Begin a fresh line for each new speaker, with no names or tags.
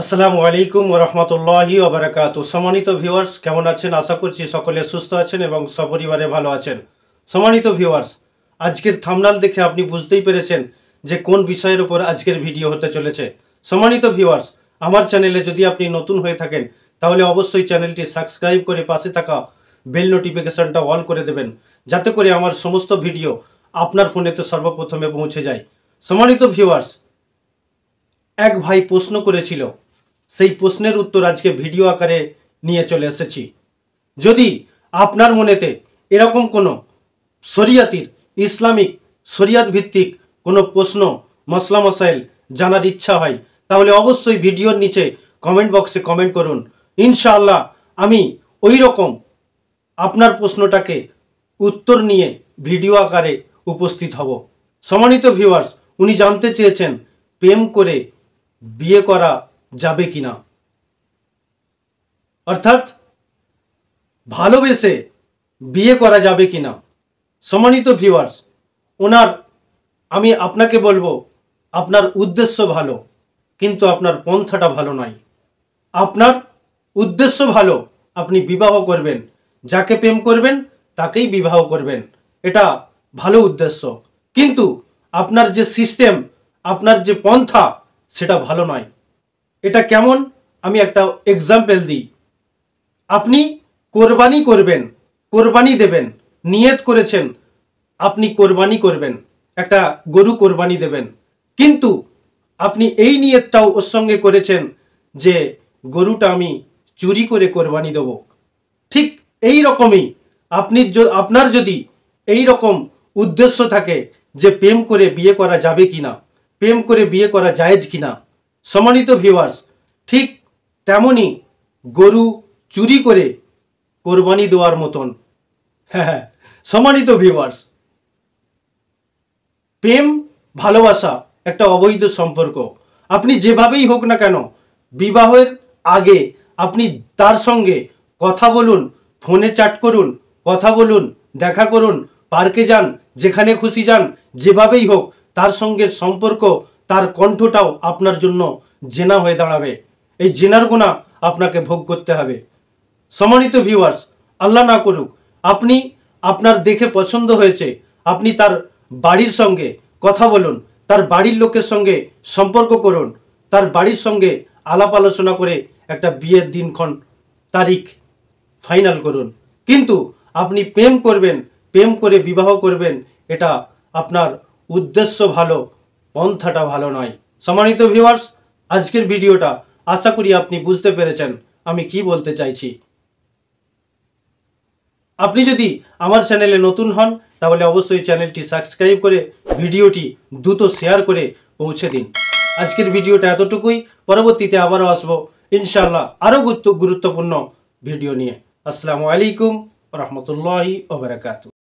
আসসালামু আলাইকুম ওয়া রাহমাতুল্লাহি ওয়া বারাকাতুহু। সম্মানিত ভিউয়ার্স, কেমন আছেন? আশা করছি সকলে সুস্থ আছেন এবং সপরিবারে ভালো আছেন। সম্মানিত ভিউয়ার্স, আজকের থাম্বনেল দেখে আপনি বুঝতেই পেরেছেন যে কোন বিষয়ের উপর আজকের ভিডিও হতে চলেছে। সম্মানিত ভিউয়ার্স, আমার চ্যানেলে যদি আপনি নতুন হয়ে থাকেন তাহলে অবশ্যই চ্যানেলটি সাবস্ক্রাইব করে পাশে থাকা বেল নোটিফিকেশনটা অল করে দেবেন, যাতে করে আমার সমস্ত ভিডিও আপনার ফোনেতে সর্বপ্রথমে পৌঁছে যায়। সম্মানিত ভিউয়ার্স, এক ভাই প্রশ্ন করেছিল, সেই প্রশ্নের উত্তর আজকে ভিডিও আকারে নিয়ে চলে এসেছি। যদি আপনার মনেতে এরকম কোনো শরিয়াতির ইসলামিক শরিয়াত ভিত্তিক কোনো প্রশ্ন মসলা মসাইল জানার ইচ্ছা হয় তাহলে অবশ্যই ভিডিওর নিচে কমেন্ট বক্সে কমেন্ট করুন। ইনশাআল্লাহ আমি ওই রকম আপনার প্রশ্নটাকে উত্তর নিয়ে ভিডিও আকারে উপস্থিত হব। সম্মানিত ভিউয়ার্স, উনি জানতে চেয়েছেন প্রেম করে বিয়ে করা যাবে কিনা, অর্থাৎ ভালোবেসে বিয়ে করা যাবে কিনা। সম্মানিত ভিউয়ার্স, আমি আপনাকে বলবো, আপনার উদ্দেশ্য ভালো কিন্তু আপনার পন্থাটা ভালো নয়। আপনার উদ্দেশ্য ভালো, আপনি বিবাহ করবেন, যাকে প্রেম করবেন তাকেই বিবাহ করবেন, এটা ভালো উদ্দেশ্য, কিন্তু আপনার যে সিস্টেম, আপনার যে পন্থা সেটা ভালো নয়। এটা কেমন, আমি একটা এক্সাম্পল দিই। আপনি কোরবানি করবেন, কোরবানি দেবেন, নিয়ত করেছেন আপনি কোরবানি করবেন, একটা গরু কোরবানি দেবেন, কিন্তু আপনি এই নিয়তটাও ওর সঙ্গে করেছেন যে গরুটা আমি চুরি করে কোরবানি দেব। ঠিক এই রকমই আপনার যদি এই রকম উদ্দেশ্য থাকে যে প্রেম করে বিয়ে করা যাবে কিনা, প্রেম করে বিয়ে করা জায়েজ কিনা, সম্মানিত ভিউয়ার্স, ঠিক তেমনই গরু চুরি করে কোরবানি দেওয়ার মতন। হ্যাঁ, সম্মানিত ভিউয়ার্স, প্রেম ভালোবাসা একটা অবৈধ সম্পর্ক। আপনি যেভাবেই হোক না কেন, বিবাহের আগে আপনি তার সঙ্গে কথা বলুন, ফোনে চ্যাট করুন, কথা বলুন, দেখা করুন, পার্কে যান, যেখানে খুশি যান, যেভাবেই হোক তার সঙ্গে সম্পর্ক, তার কণ্ঠটাও আপনার জন্য জেনা হয়ে দাঁড়াবে। এই জেনার গুনাহ আপনাকে ভোগ করতে হবে। সম্মানিত ভিউয়ার্স, আল্লাহ না করুক আপনি, আপনার দেখে পছন্দ হয়েছে, আপনি তার বাড়ির সঙ্গে কথা বলুন, তার বাড়ির লোকের সঙ্গে সম্পর্ক করুন, তার বাড়ির সঙ্গে আলাপ আলোচনা করে একটা বিয়ের দিনক্ষণ তারিখ ফাইনাল করুন, কিন্তু আপনি প্রেম করবেন, প্রেম করে বিবাহ করবেন, এটা আপনার উদ্দেশ্য ভালো, পন্থাটা ভালো নয়। সম্মানিত ভিউয়ার্স, আজকের ভিডিওটা আশা করি আপনি বুঝতে পেরেছেন আমি কি বলতে চাইছি। আপনি যদি আমার চ্যানেলে নতুন হন তাহলে অবশ্যই চ্যানেলটি সাবস্ক্রাইব করে ভিডিওটি দ্রুত শেয়ার করে পৌঁছে দিন। আজকের ভিডিওটা এতটুকুই, পরবর্তীতে আবারও আসবো ইনশাআল্লাহ আরও গুরুত্বপূর্ণ ভিডিও নিয়ে। আসসালামু আলাইকুম ওয়া রাহমাতুল্লাহি ওয়া বারাকাতুহু।